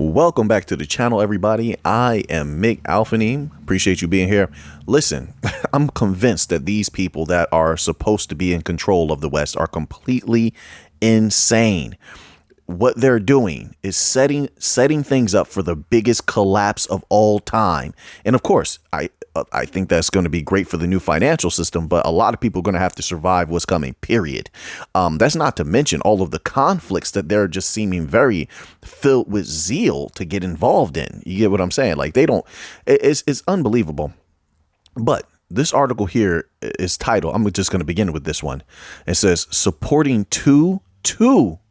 Welcome back to the channel, everybody. I am Mick Alphanim. Appreciate you being here. Listen, I'm convinced that these people that are supposed to be in control of the West are completely insane. What they're doing is setting things up for the biggest collapse of all time. And of course, I think that's going to be great for the new financial system, but a lot of people are going to have to survive what's coming, period. That's not to mention all of the conflicts that they're just seeming very filled with zeal to get involved in. You get what I'm saying? Like it's unbelievable. But this article here is titled, I'm just going to begin with this one. It says, supporting two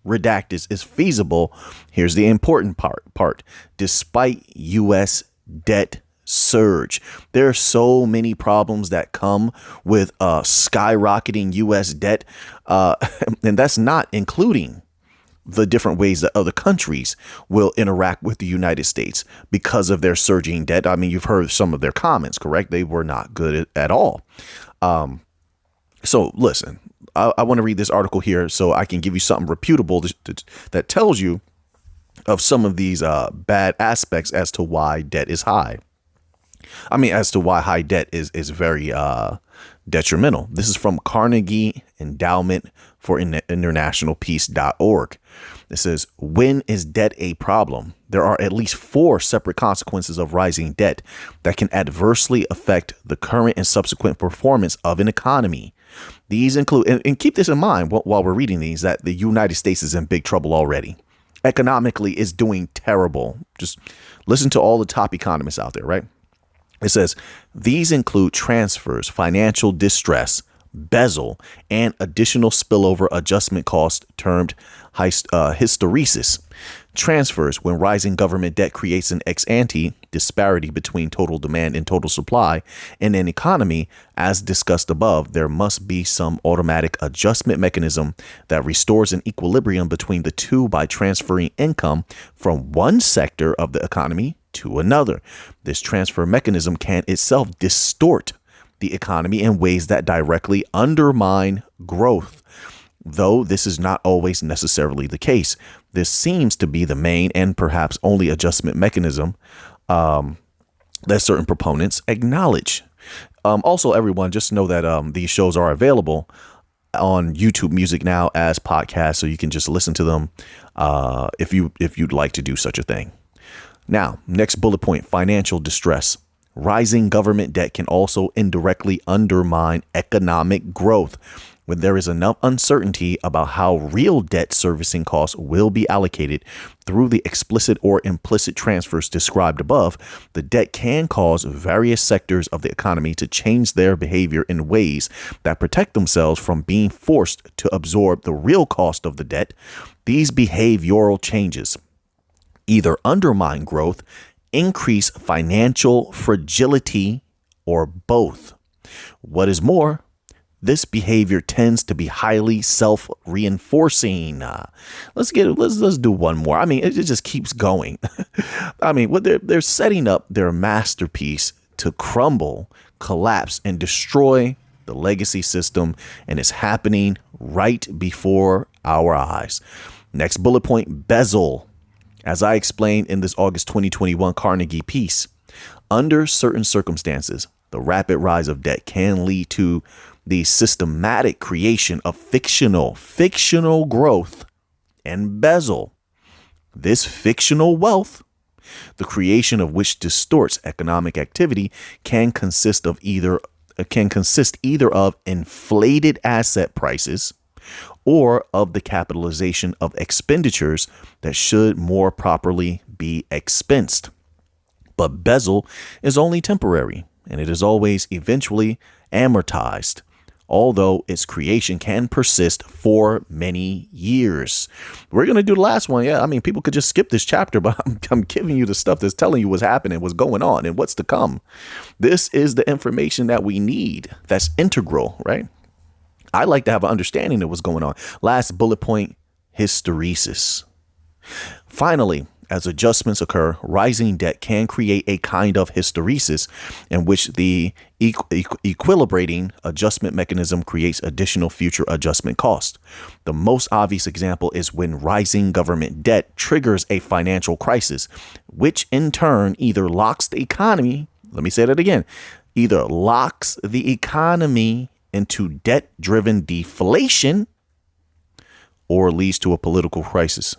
redactors is feasible. Here's the important part. Despite U.S. debt surge. There are so many problems that come with skyrocketing U.S. debt. And that's not including the different ways that other countries will interact with the United States because of their surging debt. I mean, you've heard some of their comments, correct? They were not good at all. So listen, I want to read this article here so I can give you something reputable that tells you of some of these bad aspects as to why debt is high. I mean, as to why high debt is very detrimental. This is from Carnegie Endowment for International Peace.org. It says, when is debt a problem? There are at least 4 separate consequences of rising debt that can adversely affect the current and subsequent performance of an economy. These include, and keep this in mind while we're reading these, that the United States is in big trouble already. Economically, it's doing terrible. Just listen to all the top economists out there, right? It says these include transfers, financial distress, bezel, and additional spillover adjustment cost termed hysteresis. Transfers, when rising government debt creates an ex ante disparity between total demand and total supply in an economy. As discussed above, there must be some automatic adjustment mechanism that restores an equilibrium between the two by transferring income from one sector of the economy to another. This transfer mechanism can itself distort the economy in ways that directly undermine growth. Though this is not always necessarily the case, this seems to be the main and perhaps only adjustment mechanism that certain proponents acknowledge. Also, everyone, just know that these shows are available on YouTube Music now as podcasts, so you can just listen to them if you'd like to do such a thing. Now, next bullet point, financial distress. Rising government debt can also indirectly undermine economic growth. When there is enough uncertainty about how real debt servicing costs will be allocated through the explicit or implicit transfers described above, the debt can cause various sectors of the economy to change their behavior in ways that protect themselves from being forced to absorb the real cost of the debt. These behavioral changes either undermine growth, increase financial fragility, or both. What is more, this behavior tends to be highly self-reinforcing. Let's do one more. I mean, it just keeps going. I mean, what they're setting up their masterpiece to crumble, collapse, and destroy the legacy system, and it's happening right before our eyes. Next bullet point, bezel. As I explained in this August 2021 Carnegie piece, under certain circumstances, the rapid rise of debt can lead to the systematic creation of fictional growth and bezel. This fictional wealth, the creation of which distorts economic activity, can consist either of inflated asset prices or of the capitalization of expenditures that should more properly be expensed. But bezel is only temporary, and it is always eventually amortized, although its creation can persist for many years. We're going to do the last one. Yeah, I mean, people could just skip this chapter, but I'm giving you the stuff that's telling you what's happening, what's going on, and what's to come. This is the information that we need. That's integral, right? I like to have an understanding of what's going on. Last bullet point, hysteresis. Finally, As adjustments occur, rising debt can create a kind of hysteresis in which the equilibrating adjustment mechanism creates additional future adjustment costs. The most obvious example is when rising government debt triggers a financial crisis, which in turn either locks the economy, let me say that again, either locks the economy into debt-driven deflation or leads to a political crisis.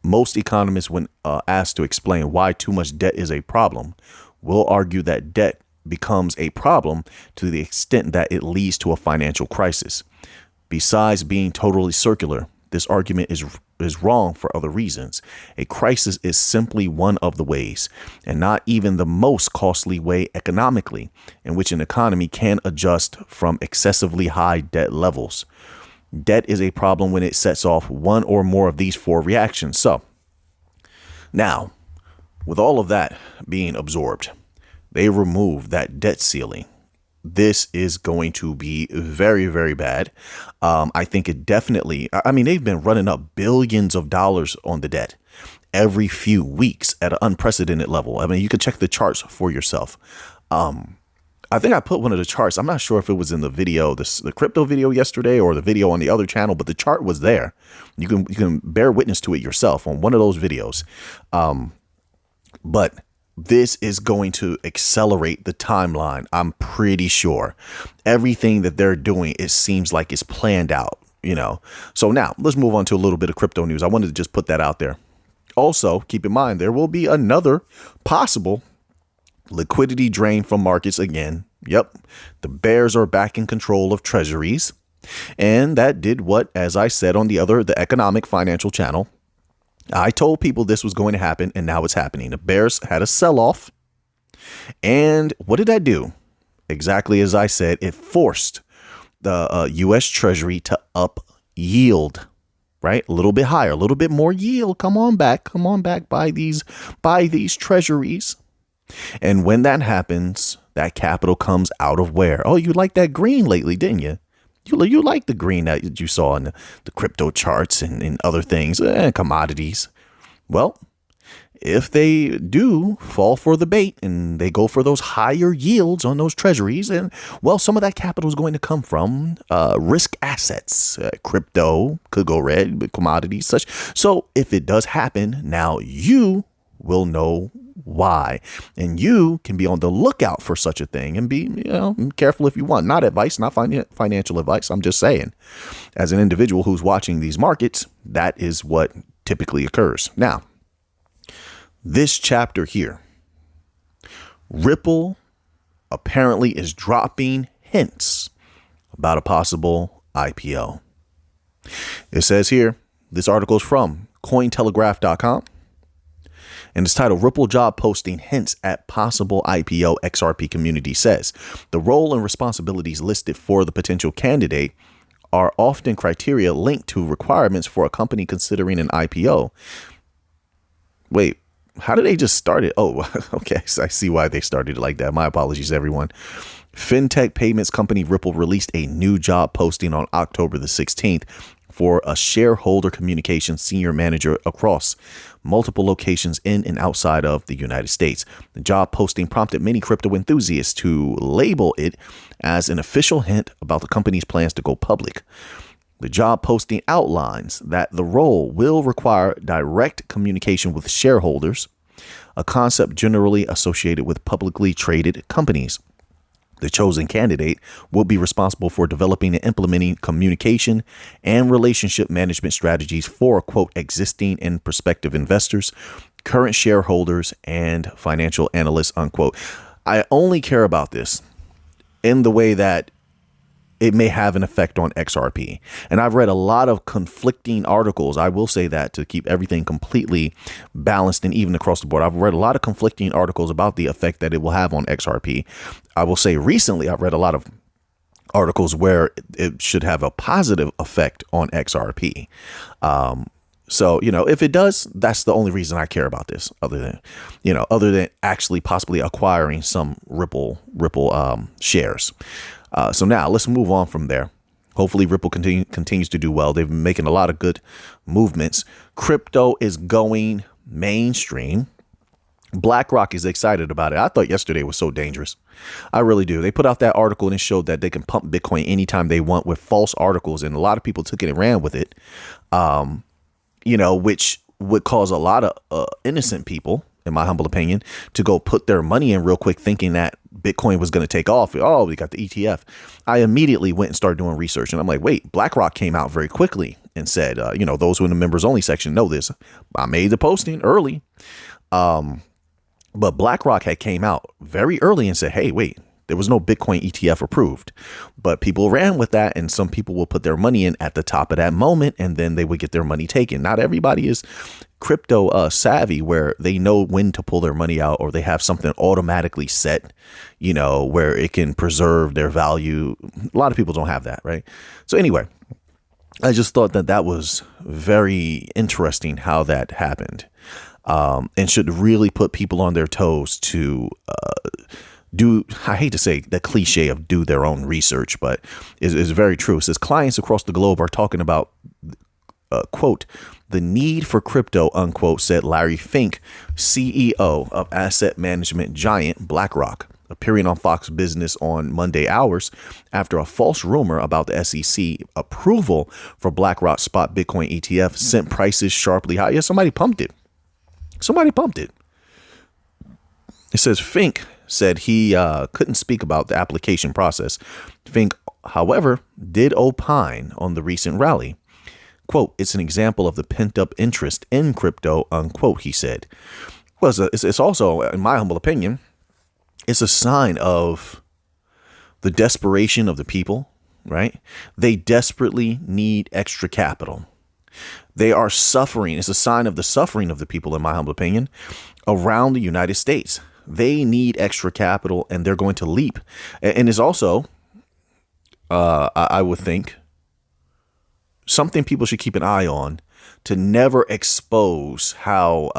Most economists, when asked to explain why too much debt is a problem, will argue that debt becomes a problem to the extent that it leads to a financial crisis. Besides being totally circular, this argument is wrong for other reasons. A crisis is simply one of the ways, and not even the most costly way economically, in which an economy can adjust from excessively high debt levels. Debt is a problem when it sets off one or more of these four reactions. So now, with all of that being absorbed, they remove that debt ceiling. This is going to be very, very bad. I think it definitely, I mean, they've been running up billions of dollars on the debt every few weeks at an unprecedented level. I mean, you can check the charts for yourself. I think I put one of the charts. I'm not sure if it was in the video, the crypto video yesterday or the video on the other channel, but the chart was there. You can bear witness to it yourself on one of those videos. But this is going to accelerate the timeline. I'm pretty sure everything that they're doing, it seems like it's planned out, you know. So now let's move on to a little bit of crypto news. I wanted to just put that out there. Also, keep in mind, there will be another possible liquidity drain from markets again. Yep. The bears are back in control of treasuries. And that did what, as I said on the economic financial channel, I told people this was going to happen, and now it's happening. The bears had a sell-off. And what did that do? Exactly as I said, it forced the U.S. Treasury to up yield, right? A little bit higher, a little bit more yield. Come on back, buy these treasuries. And when that happens, that capital comes out of where? Oh, you liked that green lately, didn't you? You like the green that you saw in the crypto charts and other things, commodities. Well, if they do fall for the bait and they go for those higher yields on those treasuries, and well, some of that capital is going to come from risk assets. Crypto could go red, commodities, such. So if it does happen, now you will know why, and you can be on the lookout for such a thing and be, careful if you want. Not advice, not financial advice. I'm just saying, as an individual who's watching these markets, that is what typically occurs. Now, this chapter here, Ripple apparently is dropping hints about a possible IPO. It says here, this article is from Cointelegraph.com. And it's titled Ripple Job Posting Hints at Possible IPO, XRP Community Says. The role and responsibilities listed for the potential candidate are often criteria linked to requirements for a company considering an IPO. Wait, how did they just start it? Oh, okay. So I see why they started it like that. My apologies, everyone. Fintech payments company Ripple released a new job posting on October the 16th for a shareholder communications senior manager across multiple locations in and outside of the United States. The job posting prompted many crypto enthusiasts to label it as an official hint about the company's plans to go public. The job posting outlines that the role will require direct communication with shareholders, a concept generally associated with publicly traded companies. The chosen candidate will be responsible for developing and implementing communication and relationship management strategies for, quote, existing and prospective investors, current shareholders, and financial analysts, unquote. I only care about this in the way that it may have an effect on XRP. And I've read a lot of conflicting articles. I will say that to keep everything completely balanced and even across the board. I've read a lot of conflicting articles about the effect that it will have on XRP. I will say recently I've read a lot of articles where it should have a positive effect on XRP. So, if it does, that's the only reason I care about this, other than actually possibly acquiring some Ripple shares. So now let's move on from there. Hopefully Ripple continues to do well. They've been making a lot of good movements. Crypto is going mainstream. BlackRock is excited about it. I thought yesterday was so dangerous. I really do. They put out that article and it showed that they can pump Bitcoin anytime they want with false articles. And a lot of people took it and ran with it, which would cause a lot of innocent people, in my humble opinion, to go put their money in real quick thinking that Bitcoin was going to take off. Oh, we got the ETF. I immediately went and started doing research. And I'm like, wait, BlackRock came out very quickly and said, those who in the members only section know this. I made the posting early. But BlackRock had came out very early and said, hey, wait, there was no Bitcoin ETF approved. But people ran with that. And some people will put their money in at the top of that moment and then they would get their money taken. Not everybody is crypto savvy where they know when to pull their money out, or they have something automatically set, where it can preserve their value. A lot of people don't have that. Right. So anyway, I just thought that was very interesting how that happened. And should really put people on their toes to I hate to say the cliche of do their own research, but is very true. It says clients across the globe are talking about, quote, the need for crypto, unquote, said Larry Fink, CEO of asset management giant BlackRock, appearing on Fox Business on Monday hours after a false rumor about the SEC approval for BlackRock spot Bitcoin ETF sent prices sharply high. Yeah, somebody pumped it. It says Fink said he couldn't speak about the application process. Fink, however, did opine on the recent rally. Quote, it's an example of the pent up interest in crypto, unquote, he said. Well, it's also, in my humble opinion, it's a sign of the desperation of the people, right? They desperately need extra capital. They are suffering. It's a sign of the suffering of the people, in my humble opinion, around the United States. They need extra capital and they're going to leap. And it's also, I would think, something people should keep an eye on to never expose how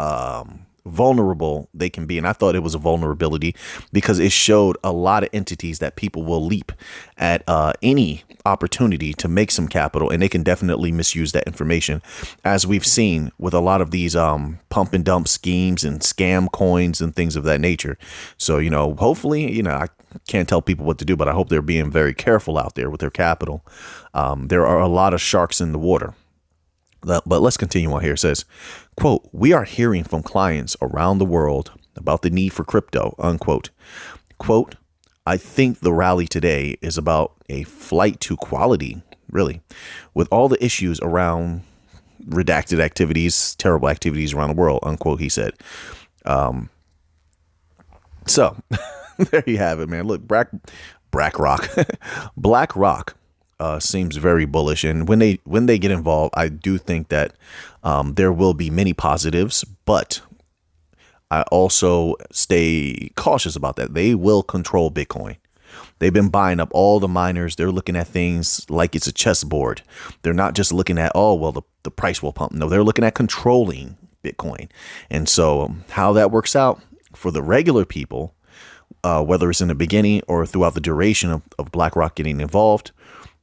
vulnerable they can be. And I thought it was a vulnerability because it showed a lot of entities that people will leap at any opportunity to make some capital, and they can definitely misuse that information, as we've seen with a lot of these pump and dump schemes and scam coins and things of that nature. So, hopefully, I can't tell people what to do, but I hope they're being very careful out there with their capital. There are a lot of sharks in the water. But let's continue on here. It says, quote, we are hearing from clients around the world about the need for crypto, unquote. Quote, I think the rally today is about a flight to quality, really, with all the issues around redacted activities, terrible activities around the world, unquote, he said. So there you have it, man. Look, BlackRock. BlackRock seems very bullish, and when they get involved, I do think that there will be many positives, but I also stay cautious about that. They will control Bitcoin. They've been buying up all the miners. They're looking at things like it's a chessboard. They're not just looking at, the price will pump. No, they're looking at controlling Bitcoin. And so how that works out for the regular people, whether it's in the beginning or throughout the duration of BlackRock getting involved,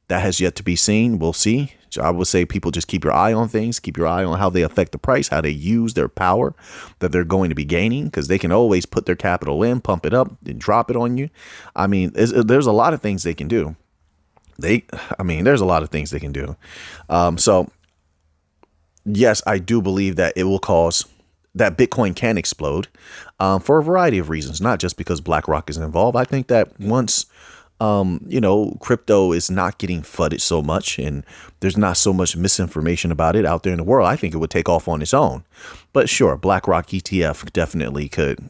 that has yet to be seen. We'll see. I would say people just keep your eye on things. Keep your eye on how they affect the price, how they use their power that they're going to be gaining, because they can always put their capital in, pump it up, and drop it on you. I mean, there's a lot of things they can do. There's a lot of things they can do. So, yes, I do believe that it will cause that Bitcoin can explode for a variety of reasons, not just because BlackRock is involved. I think that once crypto is not getting flooded so much and there's not so much misinformation about it out there in the world, I think it would take off on its own. But sure, BlackRock ETF definitely could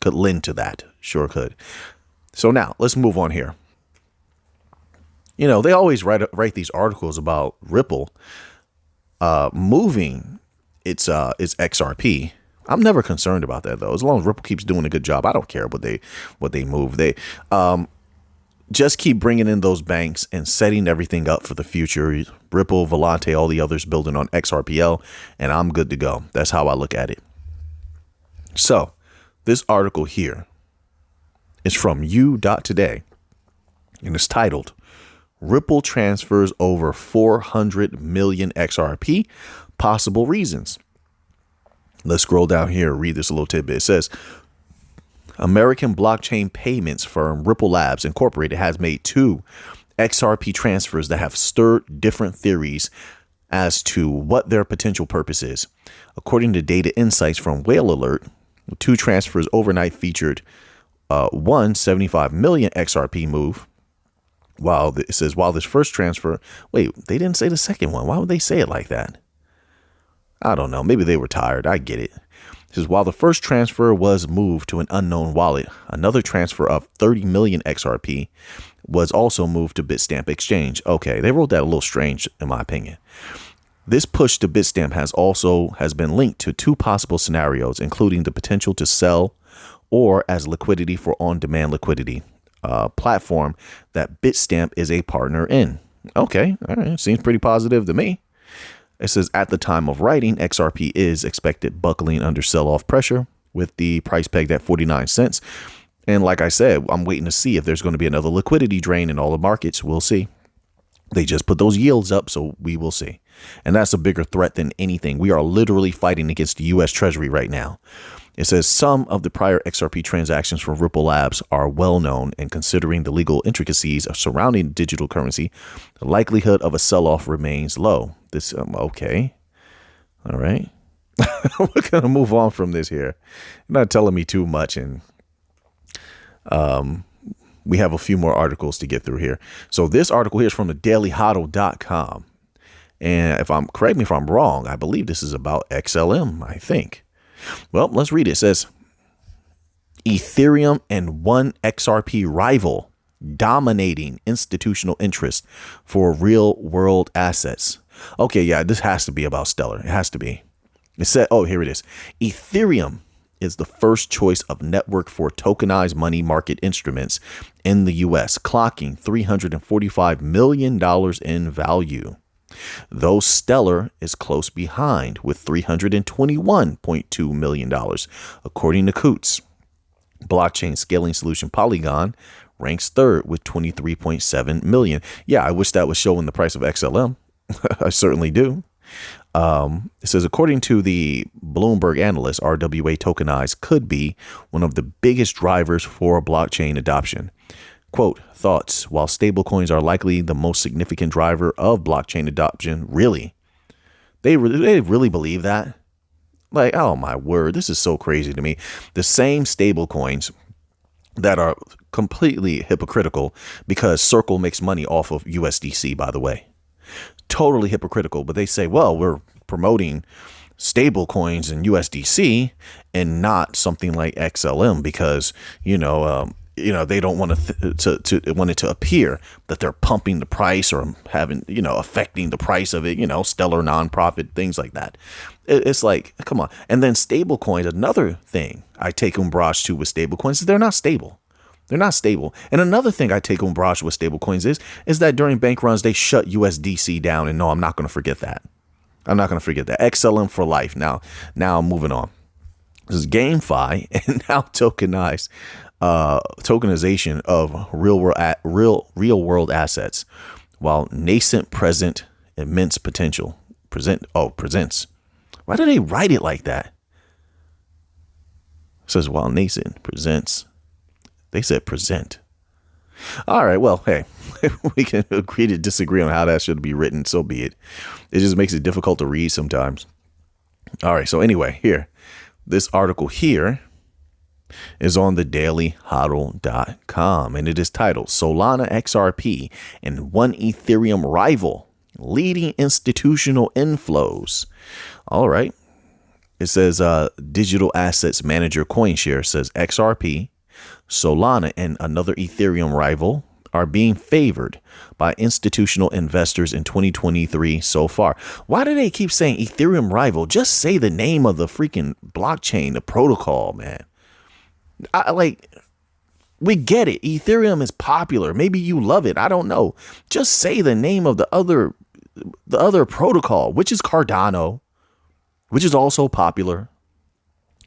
lend to that. Sure could. So now let's move on here. They always write these articles about Ripple moving its XRP. I'm never concerned about that, though. As long as Ripple keeps doing a good job, I don't care what they move. They just keep bringing in those banks and setting everything up for the future. Ripple, Volante, all the others building on XRPL, and I'm good to go. That's how I look at it. So this article here is from U.Today, and it's titled, Ripple transfers over 400 million XRP, possible reasons. Let's scroll down here and read this a little tidbit. It says, American blockchain payments firm Ripple Labs Incorporated has made 2 XRP transfers that have stirred different theories as to what their potential purpose is. According to data insights from Whale Alert, 2 transfers overnight featured 175 million XRP move. While it says, while this first transfer, wait, they didn't say the second one. Why would they say it like that? I don't know. Maybe they were tired. I get it. It says, while the first transfer was moved to an unknown wallet, another transfer of 30 million XRP was also moved to Bitstamp Exchange. Okay, they wrote that a little strange, in my opinion. This push to Bitstamp has been linked to 2 possible scenarios, including the potential to sell or as liquidity for on-demand liquidity platform that Bitstamp is a partner in. Okay, all right, seems pretty positive to me. It says, at the time of writing, XRP is expected buckling under sell-off pressure with the price pegged at 49 cents. And like I said, I'm waiting to see if there's going to be another liquidity drain in all the markets. We'll see. They just put those yields up, so we will see. And that's a bigger threat than anything. We are literally fighting against the U.S. Treasury right now. It says some of the prior XRP transactions from Ripple Labs are well known, and considering the legal intricacies of surrounding digital currency, the likelihood of a sell-off remains low. This, okay. All right. We're going to move on from this here. You're not telling me too much, and we have a few more articles to get through here. So this article here is from the dailyhodl.com. And correct me if I'm wrong, I believe this is about XLM, I think. Well, let's read it. It says, Ethereum and one XRP rival dominating institutional interest for real world assets. Okay, yeah, this has to be about Stellar. It has to be. It said, oh, here it is. Ethereum is the first choice of network for tokenized money market instruments in the U.S., clocking $345 million in value. Though Stellar is close behind with $321.2 million, according to Coots. Blockchain scaling solution Polygon ranks 3rd with 23.7 million. Yeah, I wish that was showing the price of XLM. I certainly do. It says, according to the Bloomberg analyst, RWA tokenized could be one of the biggest drivers for blockchain adoption. Quote, thoughts, while stablecoins are likely the most significant driver of blockchain adoption, really? They really believe that? Like, oh my word, this is so crazy to me. The same stablecoins that are completely hypocritical, because Circle makes money off of USDC, by the way. Totally hypocritical, but they say, well, we're promoting stable coins and USDC and not something like XLM because, they don't want it to appear that they're pumping the price or having, affecting the price of it, stellar nonprofit, things like that. It's like, come on. And then stable coins, another thing I take umbrage to with stable coins is they're not stable. They're not stable. And another thing I take umbrage with stable coins is that during bank runs, they shut USDC down. And no, I'm not going to forget that. I'm not going to forget that. XLM for life. Now I'm moving on. This is GameFi and now tokenization of real world assets, while nascent present immense potential. Presents. Why do they write it like that? It says while nascent presents. They said present. All right. Well, hey, we can agree to disagree on how that should be written. So be it. It just makes it difficult to read sometimes. All right. So anyway, here, this article here is on the dailyhodl.com, and it is titled Solana XRP and one Ethereum rival leading institutional inflows. All right. It says digital assets manager CoinShare says XRP, Solana, and another Ethereum rival are being favored by institutional investors in 2023 so far. Why do they keep saying Ethereum rival? Just say the name of the freaking blockchain, the protocol, man. We get it. Ethereum is popular. Maybe you love it. I don't know. Just say the name of the other protocol, which is Cardano, which is also popular.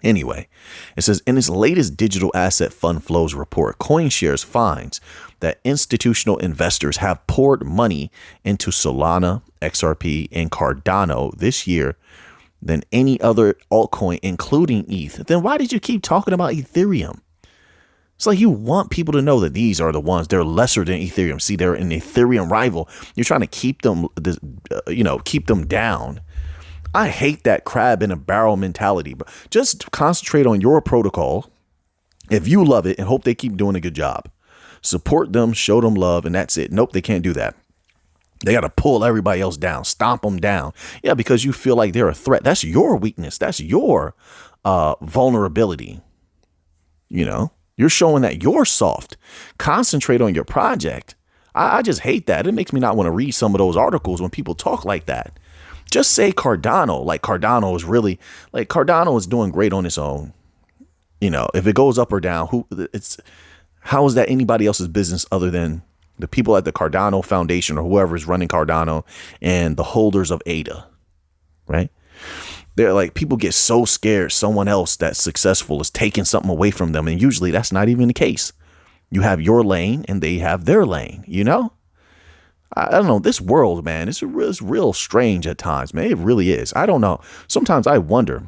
Anyway, it says in its latest digital asset fund flows report, CoinShares finds that institutional investors have poured money into Solana, XRP, and Cardano this year than any other altcoin, including ETH, then why did you keep talking about Ethereum? It's like you want people to know that these are the ones. They're lesser than Ethereum. See, they're an Ethereum rival. You're trying to keep them, keep them down. I hate that crab in a barrel mentality. But just concentrate on your protocol. If you love it and hope they keep doing a good job, support them, show them love, and that's it. Nope, they can't do that. They got to pull everybody else down, stomp them down. Yeah, because you feel like they're a threat. That's your weakness. That's your vulnerability. You're showing that you're soft. Concentrate on your project. I just hate that. It makes me not want to read some of those articles when people talk like that. Just say Cardano. Like Cardano is doing great on its own. If it goes up or down, how is that anybody else's business other than the people at the Cardano Foundation or whoever is running Cardano and the holders of ADA, right? They're like, people get so scared someone else that's successful is taking something away from them. And usually that's not even the case. You have your lane and they have their lane, I don't know. This world, man, it's real strange at times, man. It really is. I don't know. Sometimes I wonder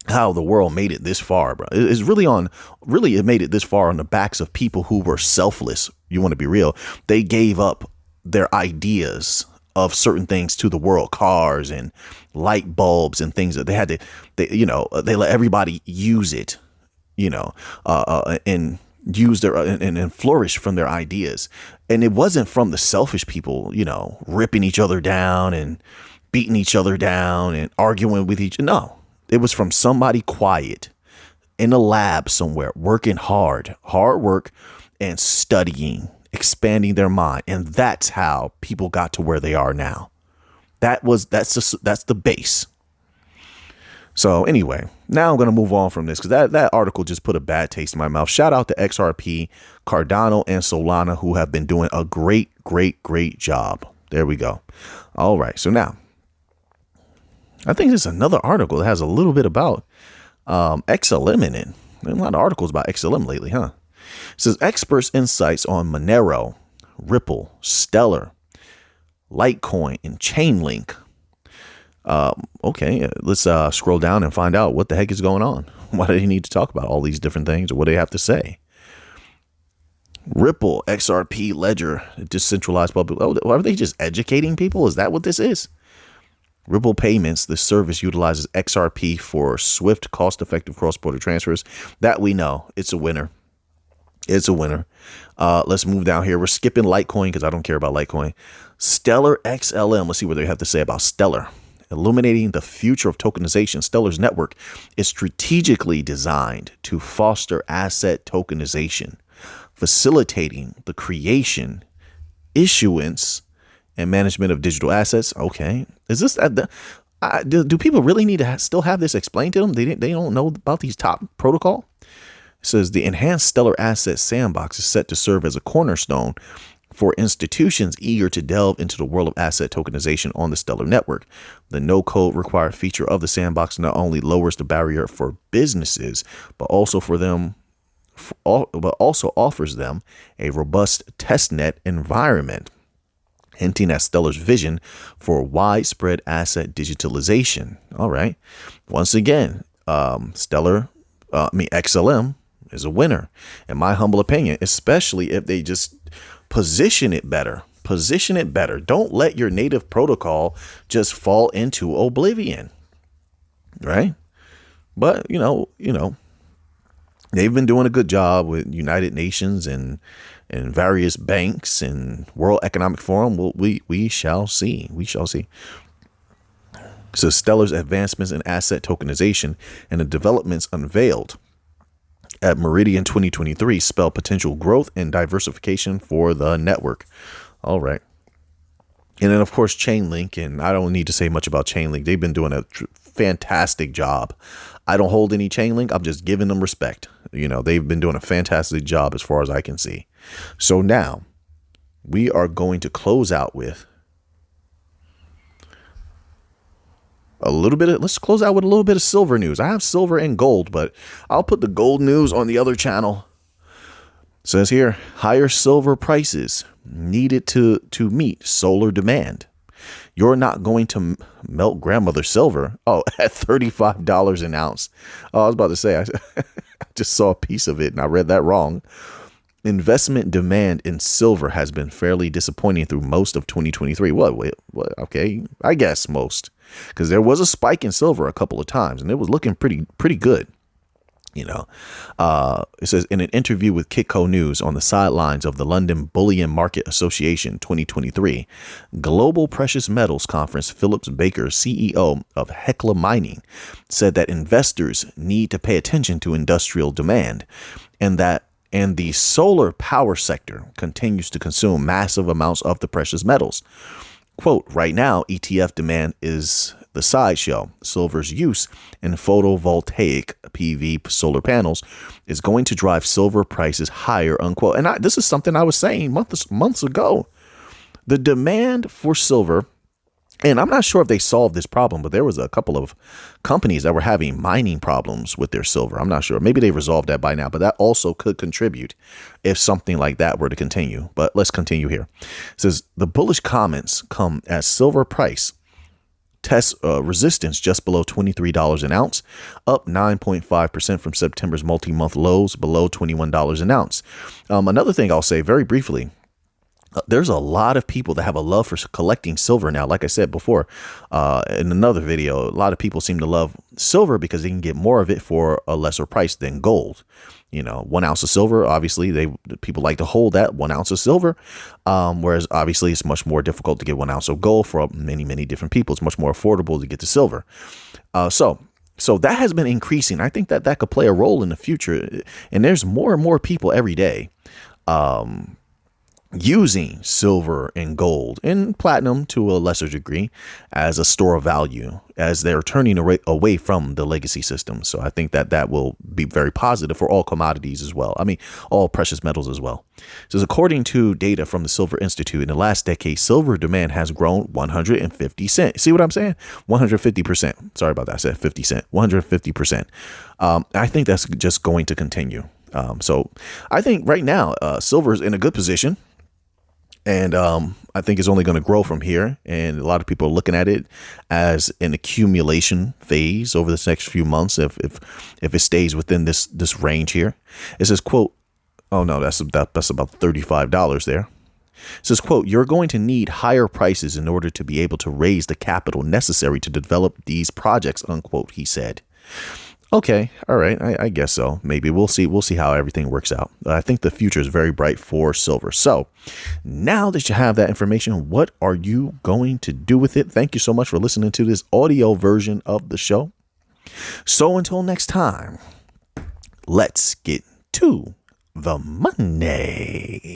how the world made it this far, bro. It made it this far on the backs of people who were selfless. You want to be real. They gave up their ideas of certain things to the world, cars and light bulbs and things that they let everybody use it, and use their and flourish from their ideas. And it wasn't from the selfish people, ripping each other down and beating each other down and arguing with no. It was from somebody quiet in a lab somewhere, working hard work and studying, expanding their mind. And that's how people got to where they are now. That's the base. So anyway, now I'm going to move on from this because that article just put a bad taste in my mouth. Shout out to XRP, Cardano, and Solana, who have been doing a great, great, great job. There we go. All right. So now, I think there's another article that has a little bit about XLM in it. There's a lot of articles about XLM lately, huh? It says experts' insights on Monero, Ripple, Stellar, Litecoin, and Chainlink. Okay, let's scroll down and find out what the heck is going on. Why do they need to talk about all these different things, or what do they have to say? Ripple, XRP, Ledger, decentralized public. Oh, are they just educating people? Is that what this is? Ripple Payments, the service utilizes XRP for swift, cost-effective cross-border transfers. That we know. It's a winner. It's a winner. Let's move down here. We're skipping Litecoin because I don't care about Litecoin. Stellar XLM. Let's see what they have to say about Stellar. Illuminating the future of tokenization, Stellar's network is strategically designed to foster asset tokenization, facilitating the creation, issuance, and management of digital assets. Okay. Is this do people really need to still have this explained to them? They don't know about these top protocol. It says the enhanced Stellar Asset Sandbox is set to serve as a cornerstone for institutions eager to delve into the world of asset tokenization on the Stellar network. The no-code required feature of the sandbox not only lowers the barrier for businesses, but also offers them a robust testnet environment, hinting at Stellar's vision for widespread asset digitalization. All right. Once again, XLM is a winner, in my humble opinion, especially if they just position it better. Position it better. Don't let your native protocol just fall into oblivion. Right. But, they've been doing a good job with United Nations and various banks and World Economic Forum. Well, we shall see. We shall see. So Stellar's advancements in asset tokenization and the developments unveiled at Meridian 2023 spell potential growth and diversification for the network. All right. And then, of course, Chainlink. And I don't need to say much about Chainlink. They've been doing a fantastic job. I don't hold any Chainlink. I'm just giving them respect. They've been doing a fantastic job as far as I can see. So now we are going to close out with let's close out with a little bit of silver news. I have silver and gold, but I'll put the gold news on the other channel. It says here, higher silver prices needed to meet solar demand. You're not going to melt grandmother silver. Oh, at $35 an ounce. Oh, I was about to say, I just saw a piece of it and I read that wrong. Investment demand in silver has been fairly disappointing through most of 2023. What? Okay, I guess most, because there was a spike in silver a couple of times and it was looking pretty good. It says in an interview with Kitco News on the sidelines of the London Bullion Market Association 2023 Global Precious Metals Conference, Phillips Baker, CEO of Hecla Mining, said that investors need to pay attention to industrial demand and the solar power sector continues to consume massive amounts of the precious metals. Quote, right now, ETF demand is the sideshow. Silver's use in photovoltaic PV solar panels is going to drive silver prices higher, unquote. And this is something I was saying months ago. The demand for silver, and I'm not sure if they solved this problem, but there was a couple of companies that were having mining problems with their silver. I'm not sure. Maybe they resolved that by now, but that also could contribute if something like that were to continue. But let's continue here. It says the bullish comments come as silver price tests resistance just below $23 an ounce, up 9.5% from September's multi-month lows below $21 an ounce. Another thing I'll say very briefly. There's a lot of people that have a love for collecting silver now. Like I said before, in another video, a lot of people seem to love silver because they can get more of it for a lesser price than gold. 1 ounce of silver, obviously, people like to hold that 1 ounce of silver, whereas obviously it's much more difficult to get 1 ounce of gold for many different people. It's much more affordable to get the silver. So that has been increasing. I think that could play a role in the future. And there's more and more people every day using silver and gold and platinum to a lesser degree as a store of value as they're turning away from the legacy system. So I think that will be very positive for all commodities as well. I mean, all precious metals as well. So according to data from the Silver Institute, in the last decade, silver demand has grown 150 cents. See what I'm saying? 150%. Sorry about that. I said 50 cent, 150%. I think that's just going to continue. So I think right now, silver is in a good position. And I think it's only going to grow from here. And a lot of people are looking at it as an accumulation phase over the next few months. If it stays within this range here, it says, quote, oh, no, that's about $35 there. It says, quote, you're going to need higher prices in order to be able to raise the capital necessary to develop these projects, unquote, he said. Okay. All right. I guess so. Maybe we'll see. We'll see how everything works out. I think the future is very bright for silver. So now that you have that information, what are you going to do with it? Thank you so much for listening to this audio version of the show. So until next time, let's get to the money.